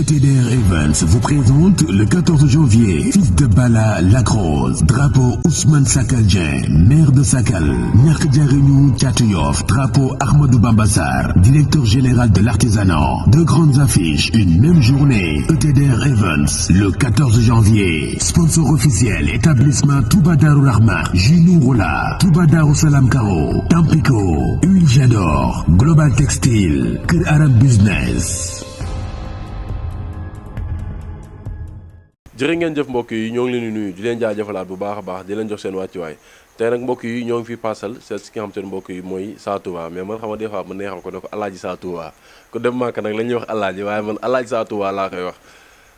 ETDR Events vous présente le 14 janvier, fils de Bala Lacrose, drapeau Ousmane Sakal Dieng, maire de Sakal, Ñàkk Jariñu Thiatou Yoff, drapeau Ahmadou Bamba Sarr, directeur général de l'artisanat. Deux grandes affiches, une même journée. ETDR Events, le 14 janvier. Sponsor officiel, établissement Touba Darou Rahman, Junou Roula, Touba Darou Salam Karo, Tampico, Huile Jador, Global Textile, Kër Arab Business. jërë ngeen jëf mbokk yi ñoo ngi leen di nuyu di leen jaajëfalaat bu baax a baax di leen jox seen wàccuwaay tey nag mbokk yi ñoo ngi fi Parcelles seet si ki nga xam te ne mbokk yi mooy Sa Touba mais man xam nga des fois ma neexal ko ne ko alaaji Sa Touba ku dem Màkka nag la ñuy wax alaaji waaye man alaaji Sa Touba laa koy wax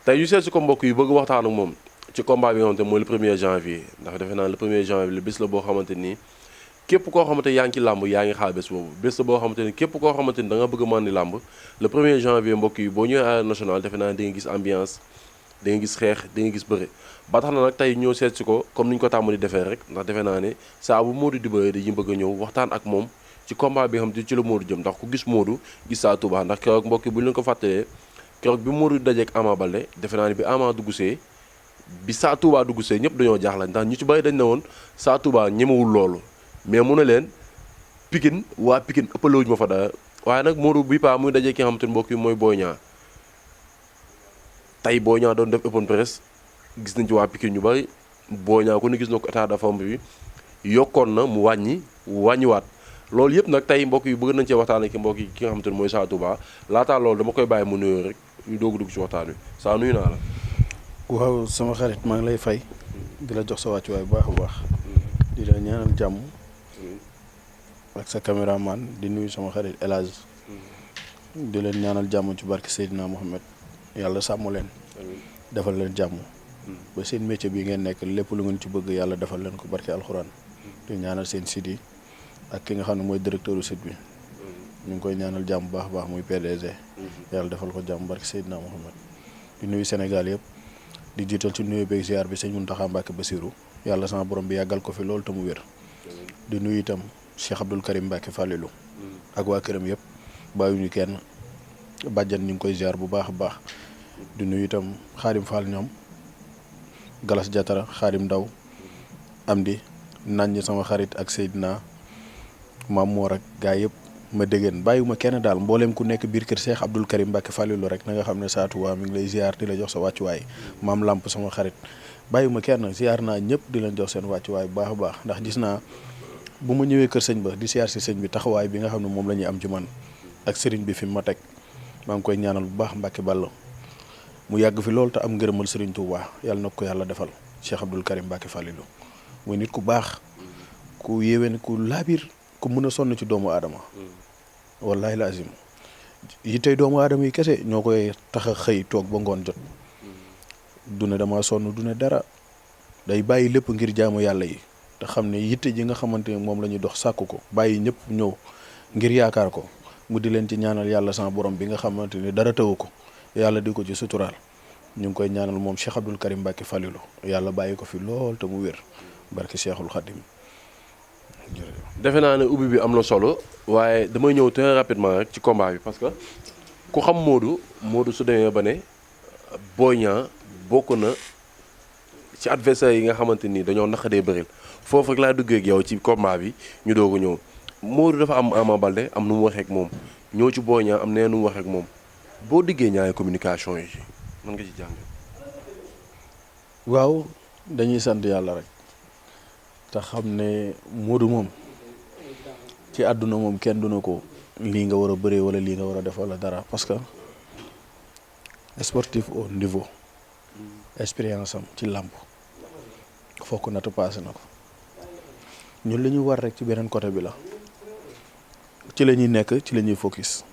tey ñu seet si ko mbokk yi bëgg waxtaan ak moom ci combat bi nga xamante ne mooy le 1er janvier ndax defe naa le 1er janvier le bés la boo xamante nii képp koo xamante yaa ngi ci làmb yaa ngi xaar bés boobu bés la boo xamante ni képp koo xamante ni da nga bëgg a mën ni làmb le 1er janvier mbokk yi boo ñëwee arène nationale defe naa di nga gis ambiance da nga gis xeex da nga gis bëre ba tax na nag tey ñëw seet si ko comme ni ñu ko tàmm di defee rek ndax defe naa ne saa bu Modou di bëre dañuy bëgg a ñëw waxtaan ak moom ci combat bi nga xam te ci la Modou jëm ndax ku gis Modou gis Sa Touba ndax keroog mbokk yi bu ñu leen ko fàttalee keroog bi Modou dajeek Ama Baldé defe naa ne bi Ama duggsee bi Sa Touba duggsee ñëpp dañoo jaaxle ndax ñu ci bëri dañ ne woon Sa Touba ñemewul loolu mais mu ne leen Pikine waa Pikine ëppalewuñu ma fa dara waaye nag Modou bi paa muy dajeek ki nga xam te mbokk yi mooy Boy Niang tey Boy Niang doon def open press gis nañ ci waa Pikine ñu bari Boy Niang ku ne gis na ko état de forme bi yokkoon na mu wàññiwaat loolu yëpp nag tey mbokk yi bëgg nañ cee waxtaan ak mbokk yi ki nga xamante ne mooy Sa Touba laataa loolu dama koy bàyyi mu nuyoo rek ñu doog dugg ci waxtaan wi Sa nuyu naa la. waaw sama xarit maa ngi lay fay di la jox sa wàccuwaay bu baax a baax di la ñaanal jàmm ak sa caméraman di nuyu sama xarit El Hadj di leen ñaanal jàmm ci barke Seydina Mohamed yàlla sàmm leen defal leen jàmm ba seen métier bi ngeen nekk lépp lu ngeen ci bëgg yàlla defal leen ko barke alxuraan di ñaanal seen site yi ak ki nga xam ne mooy directeur u site bi ñu ngi koy ñaanal jàmm baax baax muy PDG yàlla defal ko jàmm barke Seydina Mohamed di nuyu Sénégal yëpp di jiital ci nuyu beeg ziar bi sëñ Mountakha Mbacké Bassirou yàlla sama borom bi yàggal ko fi loolu te mu wér di nuyu itam Cheikh Abdoul Karim Mbacké Fallilou ak waa këram yëpp bàyyiwuñu kenn bàjjan ñu ngi koy ziar bu baax a baax di nuyu itam Xaadim Fall ñoom Galas Jatara Xaadim Ndaw am di nañ sama xarit ak Seydina Maam Moor ak gaa yëpp ma déggeen bàyyiwuma kenn daal mbooleem ku nekk biir kër Cheikh Abdoul Karim Mbacké Fallilou rek na nga xam ne Sa Touba mi ngi lay ziar di la jox sa wàccuwaay maam Lamp sama xarit bàyyiwuma kenn ziar naa ñëpp di leen jox seen wàccuwaay bu baax a baax ndax gis naa bu ma ñëwee kër sëñ ba di ziar si sëñ bi taxawaay bi nga xam ne moom la ñuy am ci man ak sëriñ bi fi ma teg maa ngi koy ñaanal bu baax Mbacké Balla mu yàgg fi loolu te am ngërëmal sëriñ Touba yàlla na ko yàlla defal Cheikh Abdoul Karim Mbacké Fallilou muy nit ku baax ku yéwén ku laabir ku mën a sonn ci doomu aadama wallahi lazim yi tey doomu aadama yi kese ñoo koy tax a xëy toog ba ngoon jot du ne dama sonn du ne dara day bàyyi lépp ngir jaamu yàlla yi te xam ne yitte ji nga xamante ne moom la ñuy dox sàkku ko bàyyi ñëpp ñëw ngir yaakaar ko mu di leen ci ñaanal yàlla sama borom bi nga xamante ne dara tawu ko yàlla di ko ci suturaal ñu ngi koy ñaanal moom Cheikh Abdoul Karim Mbacké Fallilou yàlla bàyyi ko fi lool te mu wér barke Cheikhul Khadim. defe naa ne ubbi bi am na solo waaye damay ñëw très rapidement rek ci combat bi parce que ku xam Modou su demee ba ne Boy Niang bokk na ci adversaire yi nga xamante ni dañoo naqadee bëril foofu rek laa duggee ak yow ci combat bi ñu doog a ñëw Modou dafa am Ama Baldé am nu mu waxee ak moom ñëw ci Boy Niang am nee nu mu waxee ak moom boo diggee ñaari communication yi mën nga ci jàng. waaw dañuy sant yàlla rek te xam ne Modou moom ci àdduna moom kenn duna ko lii nga war a bëree wala lii nga war a def wala dara parce que sportif au niveau expérience am ci làmb fokk natu passé na ko ñun li ñu war rek ci beneen côté bi la ci la ñuy nekk ci la ñuy focus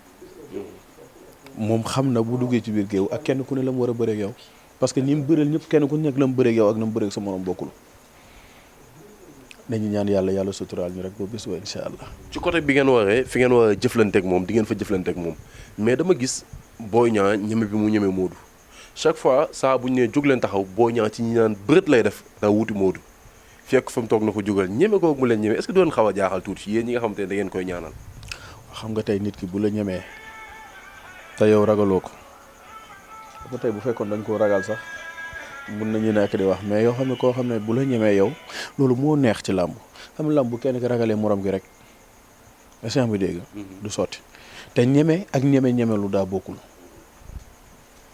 moom xam na bu duggee ci biir géew ak kenn ku ne la mu war a bëreeg yow parce que ñi mu bëreel ñëpp kenn ku nekk la mu bëreeg yow ak na mu bëreeg sa morom bokkul dañu ñaan yàlla suturaal ñu rek boo bis ba incha allah. ci côté bi ngeen waree fi ngeen war a jëflanteeg moom di ngeen fa jëflanteeg moom mais dama gis Boy Niang ñeme bi mu ñeme Modou chaque fois saa bu ñu nee jóg leen taxaw Boy Niang ci ñi naan bërët lay def daa wuti Modou fekk fa mu toog na ko jógal ñeme googu mu leen ñeme est-ce que doon xaw a jaaxal tuuti ci yéen ñi nga xamante ne da ngeen koy ñaanal. xam nga tey nit ki bu la ñemee te yow ragaloo ko ba tey bu fekkoon dañ koo ragal sax mun nañu nekk di wax mais yoo xam ne koo xam ne bu la ñemee yow loolu moo neex ci làmb xam ne làmb bu kenn ki ragalee morom gi rek est-ce que bi dégg du sotti te ñeme ak ñeme lu daa bokkul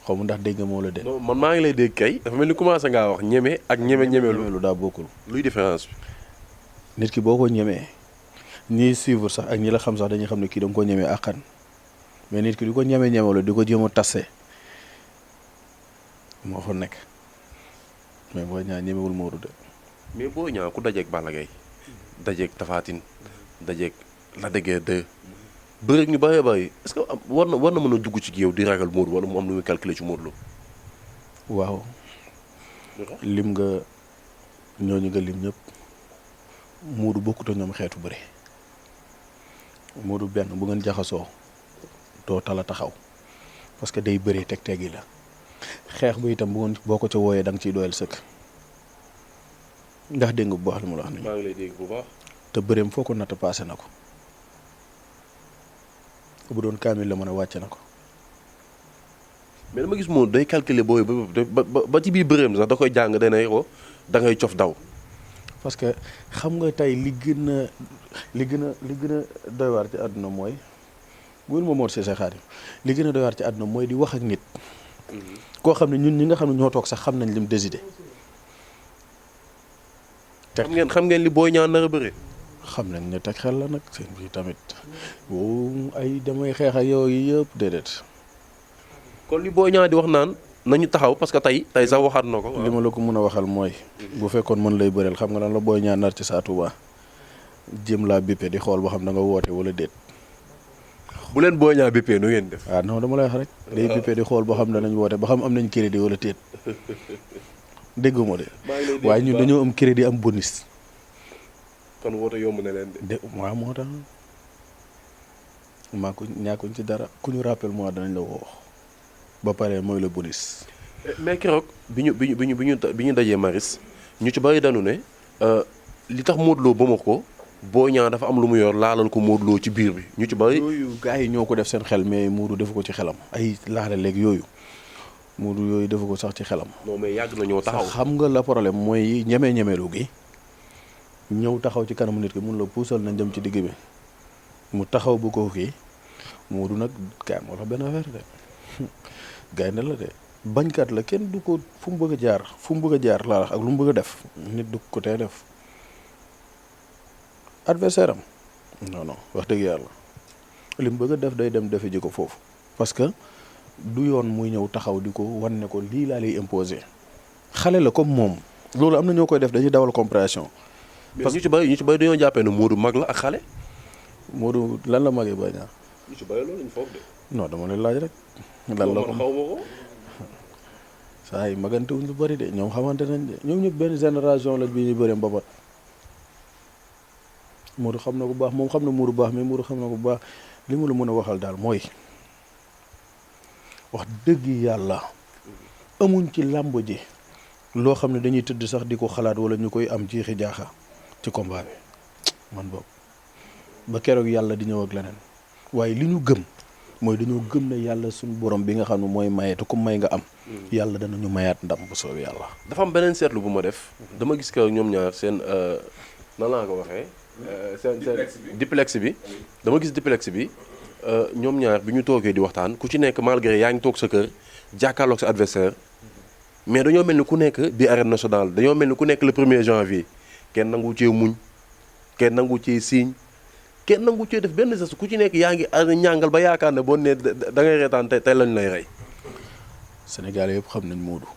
xaw ma ndax dégg nga moo la dégg. non man maa ngi lay dégg kay dafa mel ni commencé ngaa wax ñeme ak ñeme lu daa bokkul. luy différence bi. nit ki boo ko ñemee ñiy suivre sax ak ñi la xam sax dañuy xam ne kii da nga ko ñemee àqan mais nit ki di ko ñeme di ko jéem a tase moo fa nekk mais Boy Niang ñemewul Modou de. mais Boy Niang ku dajeeg Balla Gaye dajeeg Tapha Tine dajeeg Lac de Guiers 2 bëreeg ñu bëree bëri est-ce que war na mën a dugg ci yow di ragal Modou wala mu am lu muy calculer ci Modou Lo. waaw lim nga ñooñu nga lim ñëpp Modou bokkut ak ñoom xeetu bëri Modou benn bu ngeen jaxasoo doo tala taxaw parce que day bëree teg-tegi la xeex bu itam boo ko ca wooyee da nga ciy doyal sëkk ndax dégg nga bu baax li mu la wax nii. maa ngi lay dégg bu baax. te bëreem foo ko natt paase na ko bu doon kaamil la mën a wàcce na ko. mais dama gis moom day calculer booy ba ci biir bëreem sax da koy jàng dana ko da ngay cof daw. parce que xam nga tey li gën a doy waar ci àdduna mooy wul ma Mor Cissé Khadim li gën a doy waar ci àdduna mooy di wax ak nit. koo xam ne ñun ñi nga xam ne ñoo toog sax xam nañ lim décidé. xam ngeen li Boy Niang nar a bëre. xam nañ ne teg xel la nag seen bi tamit wow ay damay xeex ak yooyu yëpp déedéet. kon li Boy Niang di wax naan nañu taxaw parce que tey sax waxaat na ko. li ma la ko mën a waxal mooy. bu fekkoon mën lay bëreel xam nga lan la Boy Niang nar ci Sa Touba jéem laa bippe di xool ba xam da nga woote wala déet. bu leen Boy Niang bippee nu ngeen def. non dama lay wax rek. day bippe di xool ba xam danañ woote ba xam am nañ crédit wala déet dégguma de. waaye ñun dañoo am crédit am bonus. kon woote yomb na leen de. waaw moo tax maa ko ñaakuñ ci dara ku ñu rappel moi danañ la woo ba pare mooy le bonus. mais keroog bi ñu dajee Maris ñu ci bari dañu ne li tax Modou Lo ba ma ko Boy Niang dafa am lu mu yor laalal ko Modou Lo ci biir bi ñu ci bari. yooyu gars yi ñoo ko def seen xel mais Modou defu ko ci xelam ay laale léegi yooyu Modou yooyu defu ko sax ci xelam. non mais yàgg na ñoo taxaw. xam nga la problème mooy ñeme-ñemelu gi ñëw taxaw ci kanamu nit ki mun la puusal nañ dem ci digg bi mu taxaw bu ko kii Modou nag gars moo tax benn affaire de gaynde la de bañkat la kenn du ko fu mu bëgg a jaar laa wax ak lu mu bëgg a def nit du ko tee def adversaire am non wax dëgg yàlla li mu bëgg a def day dem defe ji ko foofu parce que du yoon muy ñëw taxaw di ko wan ne ko lii laa lay imposer xale la comme moom loolu am na ñoo koy def dañuy dawal compréhension. parce que ñu ci bari dañoo jàppee ne Modou mag la ak xale. Modou lan la magee Boy Niang. ñu ci bari loolu lañ foofu de. non dama lay laaj rek. lan la ko xaw ma ko. saa yi magante wuñ lu bëri de ñoom xamante nañ de ñoom ñëpp benn génération lañ bi ñuy bëree mbabat. Modou xam na ko bu baax moom xam na Modou bu baax mais Modou xam na ko bu baax li mu la mën a waxal daal mooy wax dëgg yàlla amuñ ci làmb ji loo xam ne dañuy tëdd sax di ko xalaat wala ñu koy am jiixi jaaxa ci combat bi man boobu ba keroog yàlla di ñëw ak leneen waaye li ñu gëm mooy dañoo gëm ne yàlla suñu borom bi nga xam ne mooy maye te ku may nga am. yàlla danañu mayaat ndam bu soobee yàlla. dafa am beneen seetlu bu ma def. dama gis que ñoom ñaar seen nan laa ko waxee. seen duplex bi dama gis duplex bi ñoom ñaar bi ñu toogee di waxtaan ku ci nekk malgré yaa ngi toog sa kër jàkkaarloog sa adversaire mais dañoo mel ni ku nekk bi arène nationale dañoo mel ni ku nekk le 1er janvier kenn nangu cee muñ kenn nangu cee siiñ kenn nangu cee def benn geste ku ci nekk yaa ngi ñàngal ba yaakaar ne boo nee da ngay reetaan tey lañ lay rey. Sénégal yëpp xam nañ Modou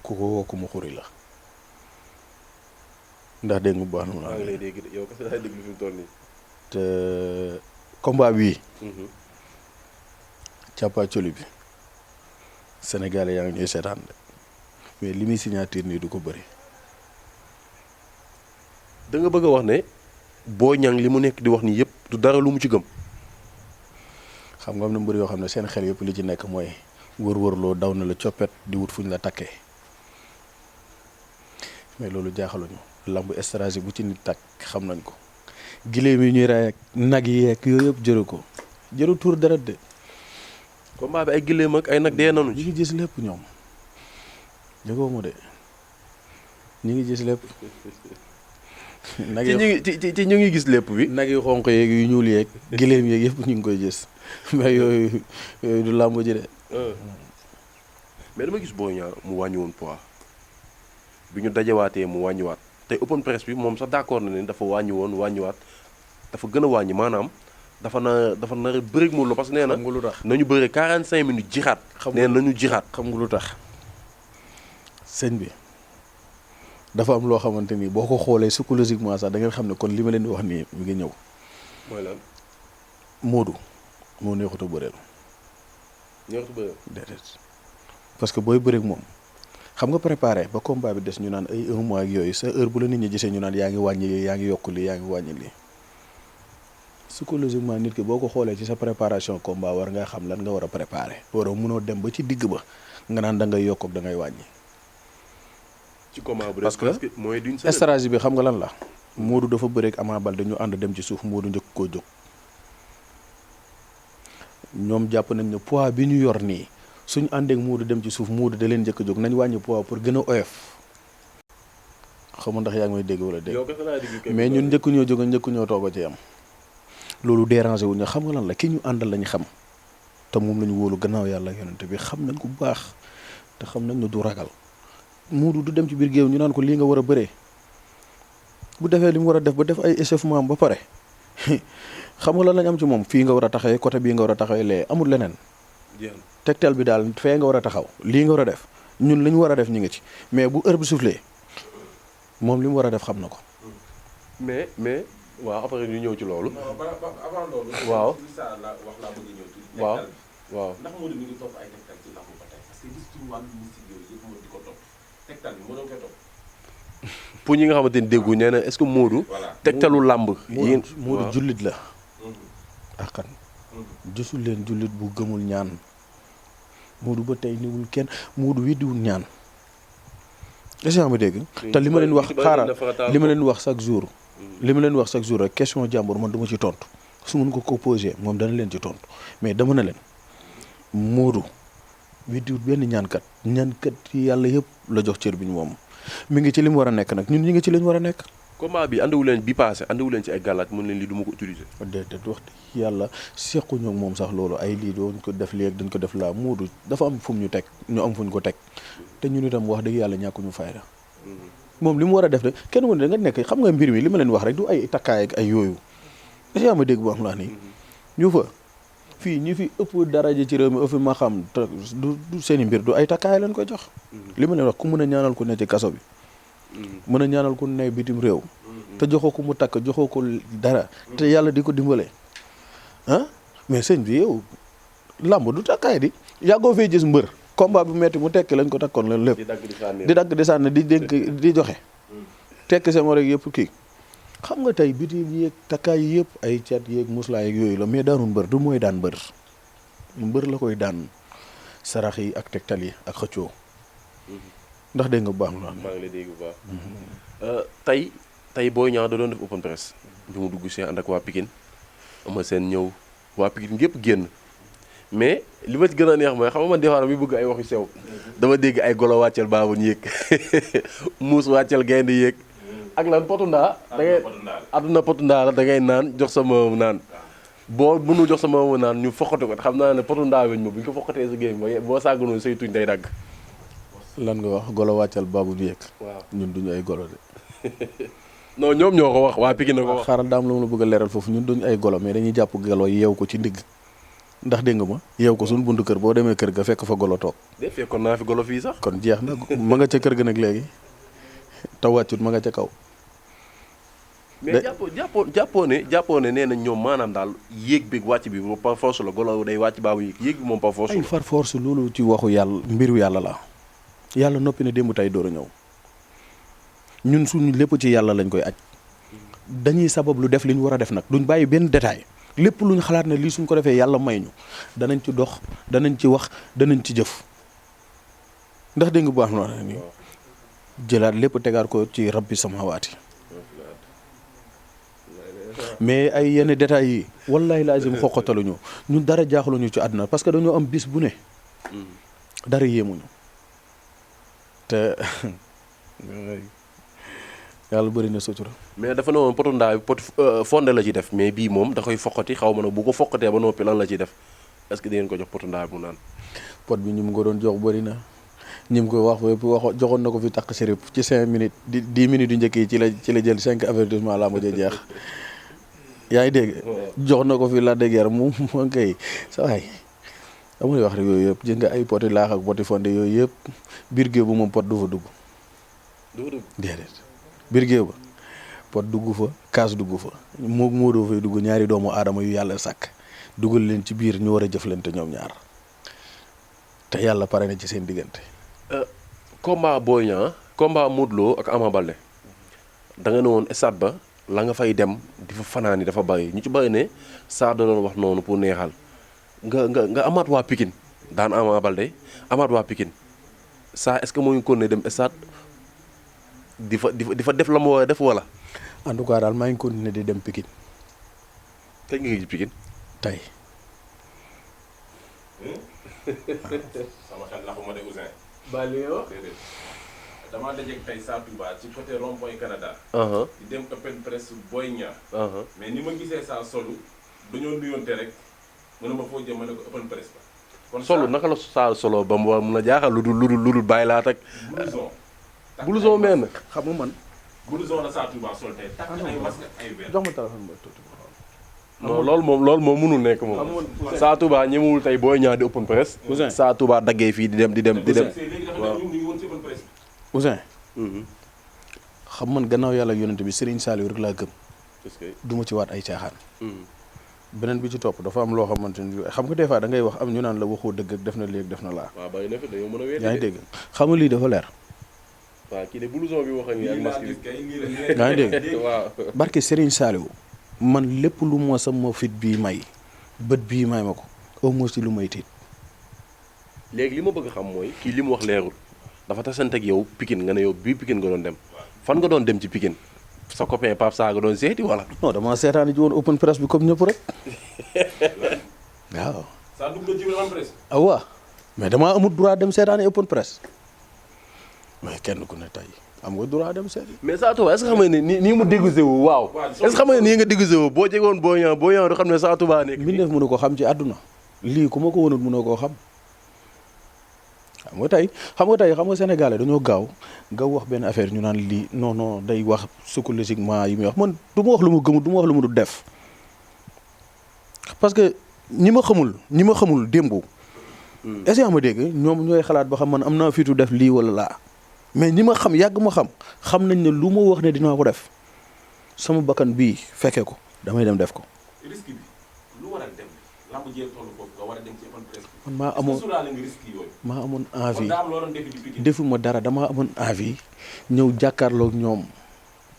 ku ko woo ku mu xuri la ndax dégg nga bu baax na. maa ngi lay dégg yow kese laay déglu fi mu toll nii. te combat bii. càppaacoli bi Sénégal yaa ngi ñuy seetaan de mais li muy signature nii du ko bëri. da nga bëgg a wax ne Boy Niang li mu nekk di wax nii yëpp du dara lu mu ci gëm. xam nga am na mbër yoo xam ne seen xel yëpp li ci nekk mooy wër-wërloo daw na la coppet di wut fu ñu la takkee mais loolu jaaxaluñu lamb stratégie bu ci nit takk xam nañ ko. giléem yi ñuy rey ak nag yi yeeg yooyu yëpp jëru ko jëru tuur deret de combat bi ay gëléem ak ay nag dee nañu ñi ci. ngi gis lépp ñoom jógoo mu de ñi ngi gis lépp. nag ci ñu ngi gis lépp bi. nag yu xonq yeeg yu ñuul yeeg giléem yeeg yëpp ñu ngi koy gis mais yooyu du làmb ji de. mais dama gis Boy Niang mu wàññi woon poids bi ñu dajewaatee mu wàññiwaat tey open press bi moom sax d'accord na ne dafa wàññiwaat dafa gën a wàññi maanaam dafa nar a bëri mu la parce que nee na xam nga lu tax nañu bëri 45 minutes jixaat. nee na nañu jixaat. xam nga lu tax sëñ bi dafa am loo xamante ni boo ko xoolee psychologiquement sax da ngeen xam ne kon li ma leen di wax nii mi ngi ñëw. mooy lan. Modou moo neexut a bëreel. neexut a bëreel. déedéet parce que booy bëreeg moom xam nga préparé ba combat bi des ñu naan ay 1 mois ak yooyu sa heure bu la nit ñi gisee ñu naan yaa ngi wàññi lii yaa ngi yokk lii yaa ngi wàññi lii psychologiquement nit ki boo ko xoolee ci sa préparation combat war nga xam lan nga war a préparé. war a munoo dem ba ci digg ba nga naan da ngay yokk ak da ngay wàññi. ci combat bu parce que mooy d'une semaine. stratégie bi xam nga lan la. Modou dafa bëreeg Ama Baldé ñu ànd dem ci suuf Modou njëkk koo jóg ñoom jàpp nañ ne poids bi ñu yor nii suñu àndeek Modou dem ci suuf Modou da leen njëkk a jóg nañ wàññi poids pour gën a oyof xam nga ndax yaa ngi may dégg wala dégg mais ñun njëkk ñoo jóg njëkk ñoo toog a ci am loolu dérangé wu ñu xam nga lan la ki ñu àndal lañu xam te moom la ñu wóolu gannaaw yàlla yonent bi xam nañ ko bu baax te xam nañ ne du ragal Modou du dem ci biir géew ñu naan ko lii nga war a bëree bu defee li mu war a def ba def ay échauffement ba pare xam nga lan lañ am ci moom fii nga war a taxawee côté bii nga war a taxawee lee amul leneen tegtal bi daal fee nga war a taxaw lii nga war a def ñun li ñu war a def ñu ngi ci mais bu heure bi soufflé moom li mu war a def xam na ko. mais waaw après ñu ñëw ci loolu. avant loolu. waaw wax laa bëgg ñëw tuuti. waaw waaw. ndax Modou mi ngi topp ay tegtal ci làmb ba tey parce que gis ci wàllu mystique yooyu yëpp moo di ko topp tegtal bi moo doon koy topp. pour ñi nga xamante ni déggu nee na est-ce que Modou. voilà tegtalu làmb. yéen Modou jullit la. akan gisul leen jullit bu gëmul ñaan Modou ba tey niwul kenn Modou weddiwul ñaan est-ce que ma dégg te li ma leen wax xaaral li ma leen wax chaque jour rek question jàmbur man duma ci tontu su mun ko posé moom dana leen ci tontu mais dama ne leen Modou weddiwul benn ñaankat yi yàlla yëpp la jox cër bi ñu moom mi ngi ci li mu war a nekk nag ñun ñi ngi ci li ñu war a nekk. combat bi andiwu leen bi passé andiwu leen ci ay gàllaat mën leen lii du ma ko utiliser. déedéet wax dëgg yàlla sequñu ak moom sax loolu ay lii doon ko def lii ak dañ ko def laa Modou dafa am fu mu ñu teg ñu am fu ñu ko teg te ñun itam wax dëgg yàlla ñàkkuñu fayda moom li mu war a def de kenn ku ne da nga nekk xam nga mbir mi li ma leen wax rek du ay takkaay ak ay yooyu est-ce que ma dégg bu am laa nii ñu fa fii ñi fi ëpp daraja ci réew mi ëpp ma xam te du seen i mbir du ay takkaay lañ koy jox li ma leen wax ku mën a ñaanal ku ne ci kaso bi mën a ñaanal ku ne bitim réew te joxoo ko mu takk joxoo ko dara te yàlla di ko dimbale ah mais sëñ bi yow làmb du takkaay di yàggoo fee gis mbër combat bu metti mu tekki lañ ko takkoon la lépp di dagg di sànni di dénk di joxe tekki sama rek yëpp kii xam nga tey bitim yéeg takkaay yi yëpp ay cat yéeg muslaay yeeg yooyu la mais daanul mbër du mooy daan mbër la koy daan sarax yi ak tegtal yi ak xëccoo ndax dégg nga bu baax maa ngi lay dégg bu baax. tey Boy Niang da doon def open press bi mu dugg see ànd ak waa Pikine ama seen ñëw waa Pikine yëpp génn mais li ma ci gën a neex mooy xam nga man des fois mi bëgg ay wax yu sew dama dégg ay golo wàccel baabu ñu yéeg muus wàccel gaynde yéeg ak lan potundaa da ngay àdduna potundaa la da ngay naan jox sa moomu naan boo mënul jox sa moomu naan ñu foqatu ko te xam naa ne potundaa weñ ma bu ñu ko foqatee sa géem boo sàgganoonu say tuñ day dagg. lan nga wax golo wàccal baabu ñu yéeg waaw ñun duñu ay golo de non ñoom ñoo ko wax waa Pikine na ko wax. xaaral daam la ma la bëgg a leeral foofu ñun duñu ay golo mais dañuy jàpp golo yeew ko ci ndigg ndax dégg nga ma yeew ko suñu buntu kër boo demee kër ga fekk fa golo toog. de fekkoon naa fi golo fii sax. kon jeex na ma nga ca kër ga nag léegi te wàccut ma nga ca kaw. mais jàppoo ne nee nañ ñoom maanaam daal yéeg bi wàcc bi par force la golo day wàcc baabu yéeg bi moom par force la. ay far force loolu ci waxu yàlla mbiru yàlla la yàlla noppi na démb tey door a ñëw ñun suñu lépp ci yàlla lañ koy aj dañuy sabab lu def li ñu war a def nag duñ bàyyi benn détail lépp luñ xalaat ne lii suñ ko defee yàlla may ñu danañ ci dox danañ ci wax danañ ci jëf ndax dégg nga bu baax na ni jëlaat lépp tegaat ko ci rabbi samawaati mais ay yenn détails yi wallahi lazim xoqataluñu ñun dara jaaxaluñu ci àdduna parce que dañoo am bis bu ne dara yéemuñu te yàlla bëri na sutura. mais dafa ne woon potu ndaa bi pot fonde la ci def mais bii moom da koy foqati xaw ma nag bu ko foqatee ba noppi lan la ciy def est-ce que di ngeen ko jox potu ndaa bi mu naan. pot bi ñi mu ko doon jox bëri na ñi mu ko wax joxoon na ko fi takk sirip ci 5 minutes 10 minutes yu njëkk yi ci la jël 5 avertissement laa mujjee jeex yaa ngi dégg. jox na ko fi la déguerre mu koy sa waay amul wax rek yooyu yëpp jël nga ay poti laax ak poti fonde yooyu yëpp biir géew bu moom pot du fa dugg. du fa dugg déedéet biir géew ba pot dugg fa kaas dugg fa moo doo fay dugg ñaari doomu aadama yu yàlla sàkk dugal leen ci biir ñu war a jëflante ñoom ñaar te yàlla pare na ci seen diggante. combat Boy Niang combat Modou Lo ak Ama Baldé da nga ne woon stade ba la nga fay dem di fa fanaan yi dafa bari ñu ci bari ne saa da doon wax noonu pour neexal nga amaat waa Pikine daan Ama Baldé amaat waa Pikine saa est-ce que moo ngi kon ne dem stade di fa def la mu war a def wala. en tout cas daal maa ngi continuer di dem Pikine. tey nga ngi Pikine. tey. sama xel naxuma de Ouzin. ba li nga wax. déedéet damaa dajeeg tey Sa Touba ci côté rond-point Canada. di dem open press Boy Niang. mais ni ma gisee saa solu dañoo nuyoonte rek mu ne ma foo jëm ma ne ko open press ba. kon solo naka la saa solo ba mu war mun a jaaxal lu dul bàyyi laa teg. blouson. blouson meen. xam nga man. blouson la Sa Touba sol tey takk ay masque ay verre. jox ma téléphone ba tuuti. non loolu moom mënul nekk moom. Sa Touba ñemewul tey Boy Niang di open press. Sa Touba daggee fii di dem. léegi dafa ne ñu ngi woon ci open press bi. Ouzin. xam man gannaaw yàlla ak yonent bi Serigne Saliou rek laa gëm. est-ce que. du ma ci waat ay caaxaan. beneen bi ci topp dafa am loo xamante ni xam nga des fois da ngay wax am ñu naan la waxoo dëgg ak def na léegi def na laa. waaw bàyyi na fi dañoo mën a wéete. yaa ngi dégg xam nga lii dafa leer. waaw kii de blouson bi wax ak nii ak masque bi. yaa ngi dégg waaw. barke Serigne Saliou man lépp lu ma sama fit bii may bët bii may ma ko au moins ci lu may tiit. léegi li ma bëgg xam mooy kii li mu wax leerul dafa tasante ak yow Pikine nga ne yow bii Pikine nga doon dem fan nga doon dem ci Pikine sa copain Pape Sa nga doon seeti wala. non damaa seetaani ji woon open press bi comme ñëpp rek waaw. saa dugg nga ci open press. ah waaw mais damaa amul droit dem seetaani open press mais kenn ku ne tey am nga droit dem seeti. mais Sa Touba est-ce que xam nga ne nii mu déguisé wu waaw. est-ce que xam nga ne nii nga déguisé wu boo jegoon Boy Niang du xam ne Sa Touba nekk. mbindeef mënu ko xam ci àdduna lii ku ma ko wonut mënoo koo xam. xam nga tey Sénégalais dañoo gaaw wax benn affaire ñu naan lii non day wax psychologiquement yi muy wax man du ma wax lu ma gëmul du ma wax lu ma du def parce que ñi ma xamul démb. est-ce que ma dégg ñoom ñooy xalaat ba xam man am naa fitu def lii wala laa mais ñi ma xam yàgg ma xam nañ ne lu ma wax ne dinaa ko def sama bakkan bii fekkee ko damay dem def ko. risque bi lu war a dem lamb jël tollu foofu nga war a dem ci open press bi. man maa amoon envie defuma dara damaa amoon envie ñëw jàkkaarloog ñoom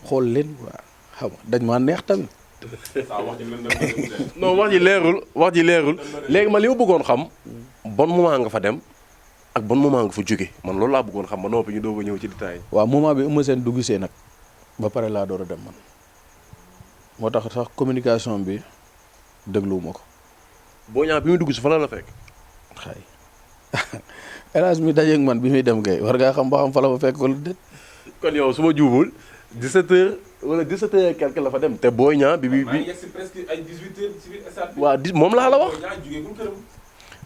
xool leen waa xam nga dañ maa neex tamit. non wax ji leerul léegi man li ma bëggoon xam bon moment nga fa dem ak bon moment nga fa jóge man loolu laa bëggoon xam ba noppi ñu doog a ñëw ci détail. waaw moment bi Eumeu Sène dugg see nag ba pare laa door a dem man moo tax sax communication bi dégluwuma ko. Boy Niang bi muy dugg si fa la fekk. xay élage mi dajeeg man bi muy dem kay war ngaa xam ba xam fa la fa fekk wala déet. kon yow su ma juumul 17h wala 17h quelque la fa dem te Boy Niang bi. maa ngi yegg si presque ay 18h ci biir stade bi. waaw moom laa la wax. Boy Niang jugee këram.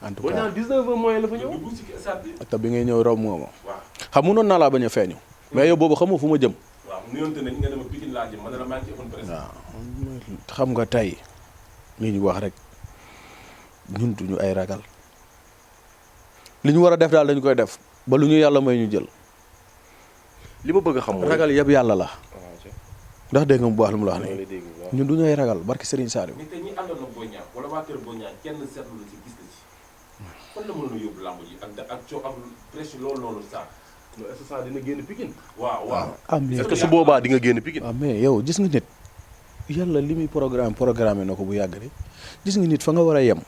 en tout Boy cas Niang 19h mooy la fa ñëw. dugg ci stade bi. te bi ngay ñëw raw moo ma. waaw xam mënoon naa laa bañ a feeñu. mais yow boobu xamoo fu ma jëm. waaw nuyoonte nañ nga ne ma Pikine laa jëm man la maa ngi ci open press. waaw xam nga tey li ñu wax rek ñun duñu ay ragal li ñu war a def daal dañu koy def ba lu ñu yàlla may ñu jël. li ma bëgg a xam mooy ragal yëpp yàlla la. ndax dégg nga bu baax lu mu la wax nii ñun du ñu ay ragal barki Serigne Saliou. mais tey ñi àndoon ak Boy Niang wala waa kër Boy Niang kenn seetlu la ci gis na ci fan la mënoon a yóbbu làmb ji ak coow ak presse loolu noonu sax. est-ce que ça dina génn Pikine. waaw. est-ce que su boobaa di nga génn Pikine. waaw mais yow gis nga nit yàlla li muy programme na ko bu yàgg rek gis nga nit fa nga war a yem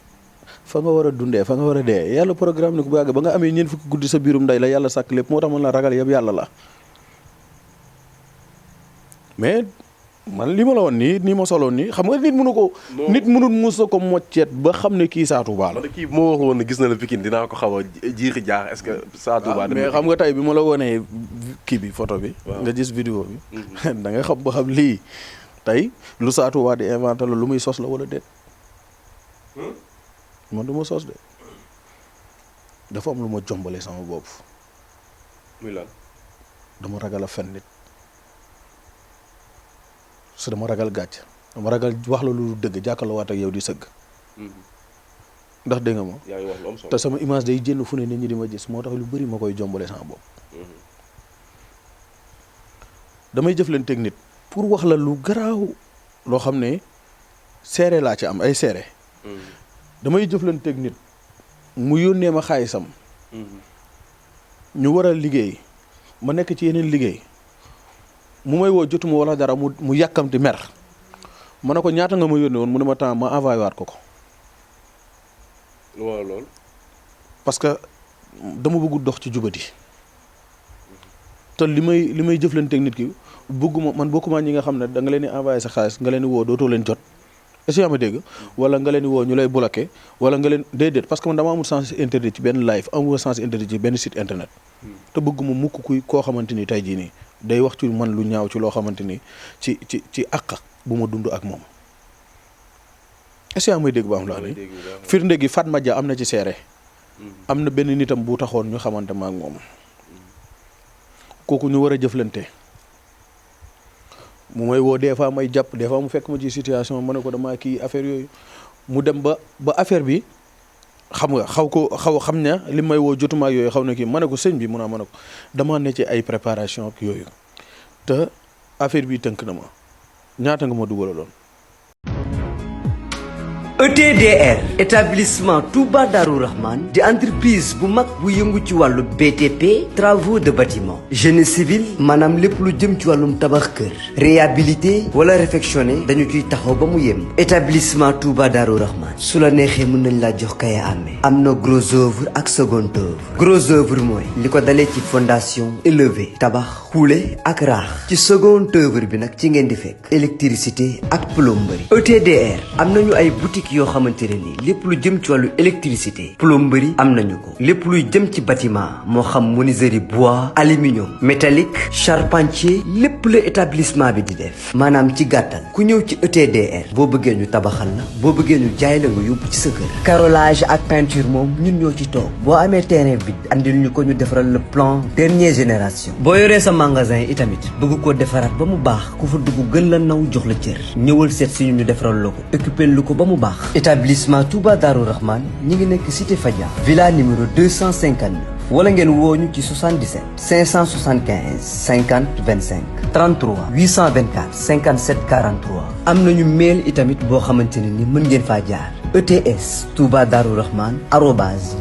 fa nga war a dundee fa nga war a dee yàlla programme na ko bu yàgg ba nga amee ñeent fukki guddi sa biirum ndey la yàlla sàkk lépp moo tax man la ragal yëpp yàlla la mais man li ma la woon nii ma soloon nii xam nga nit mënu ko. nit mënul musa ko mocceet ba xam ne kii Sa Touba la. man kii bu ma waxoon ne gis na la Pikine dinaa ko xaw a jiixi jaax est-ce que Sa Touba. mais xam nga tey bi ma la wonee kii bi photo bi. nga gis vidéo bi. da nga xam ba xam lii tey lu Sa Touba di inventé la lu muy sos la wala déet. man du ma sos de dafa am lu ma jombale sama bopp. muy lan. dama ragal a fen nit. su dama ragal gàcc dama ragal wax la lu dëgg jàkkaarloo waat ak yow di sëgg. ndax dégg nga ma. yaa ngi wax lu am solo te sama image day jënd fu ne nit ñi di ma gis moo tax lu bëri ma koy jombale sama bopp. damay jëflanteeg nit pour wax la lu garaaw loo xam ne seere laa ci am ay seere. damay jëflanteeg nit mu yónnee ma xaalisam. ñu war a liggéey ma nekk ci yeneen liggéey. mu may woo jotuma wala dara mu yàkkamti mer ma ne ko ñaata nga ma yónnee woon mu ne ma temps ma envoyé waat ko. lu wala lool. parce que dama bëgg dox ci jubati te li may jëflanteeg nit ki bëgguma man bokkuma ñi nga xam ne da nga leen di envoyé sa xaalis nga leen di woo dootoo leen jot est-ce que yaa ma dégg. wala nga leen di woo ñu lay bloqué wala nga leen déedéet parce que man dama amul sens interdit ci benn live amul sens interdit ci benn site internet. te bëgguma mukk koo xamante ni tey jii nii day wax ci man lu ñaaw ci loo xamante ni ci àq bu ma dund ak moom est-ce que yaa may dégg ba am laa ni firnde gi Fatma Dia am na ci seere am na benn nitam bu taxoon ñu xamante ma ak moom kooku ñu war a jëflante mu may woo des fois may jàpp des fois mu fekk ma ci situation ma ne ko damaa kii affaire yooyu mu dem ba affaire bi xam nga xaw xam ne li may woo jotuma yooyu xaw na kii ma ne ko sëñ bi mun naa ma ne ko damaa ne ci ay préparation ak yooyu te affaire bi tënk na ma ñaata nga ma dugalaloon. ETDR établissement Touba Darou Rahman di entreprise bu mag bu yëngu ci wàllu BTP travaux de bâtiment génie civil maanaam lépp lu jëm ci wàllum tabax kër réhabilité wala réfectionné dañu ciy taxaw ba mu yem. établissement Touba Darou Rahman su la neexee mën nañ laa jox kaya amee am na gros œuvre ak second œuvre gros œuvre mooy li ko dalee ci fondation élevé tabax xuule ak raax ci second œuvre bi nag ci ngeen di fekk électricité ak plomberie. ETDR am nañu ay boutique yoo xamante ne nii lépp lu jëm ci wàllu électricité plomberie am nañu ko lépp luy jëm ci bâtiment moo xam menuiserie bois aluminium métallique charpentier lépp la établissement bi di def maanaam ci gàttal ku ñëw ci ETDR boo bëggee ñu tabaxal la boo bëggee ñu jaay la nga yóbbu ci sa kër. carrelage ak peinture moom ñun ñoo ci toog boo amee terrain bi andil ñu ko ñu defaral le plan dernière génération. boo yoree sa magasin itamit bëgg koo defaraat ba mu baax ku fa dugg gën la naw jox la cër ñëwal seet si ñu defaral la ko occupé lu ko ba mu baax. établissement Touba Darou Rahman ñi ngi nekk cité Fadia villa numéro 259 wala ngeen woo ñu ci 77 575 50 25 33 824 57 43 am nañu mail itamit boo xamante ne ni mën ngeen faa jaar ETS Touba Darou Rahman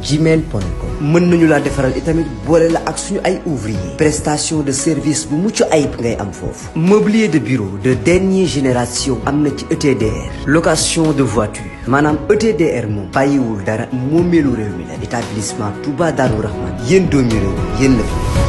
@gmail.com mën nañu laa defaral itamit boole la ak suñu ay ouvrier prestation de service bu mucc ayib ngay am foofu mobilier de bureau de dernière génération am na ci ETDR location de voiture maanaam ETDR moom bàyyiwul dara moomeelu réew mi la établissement Touba Darou Rahman yéen doomi réew yéen la fi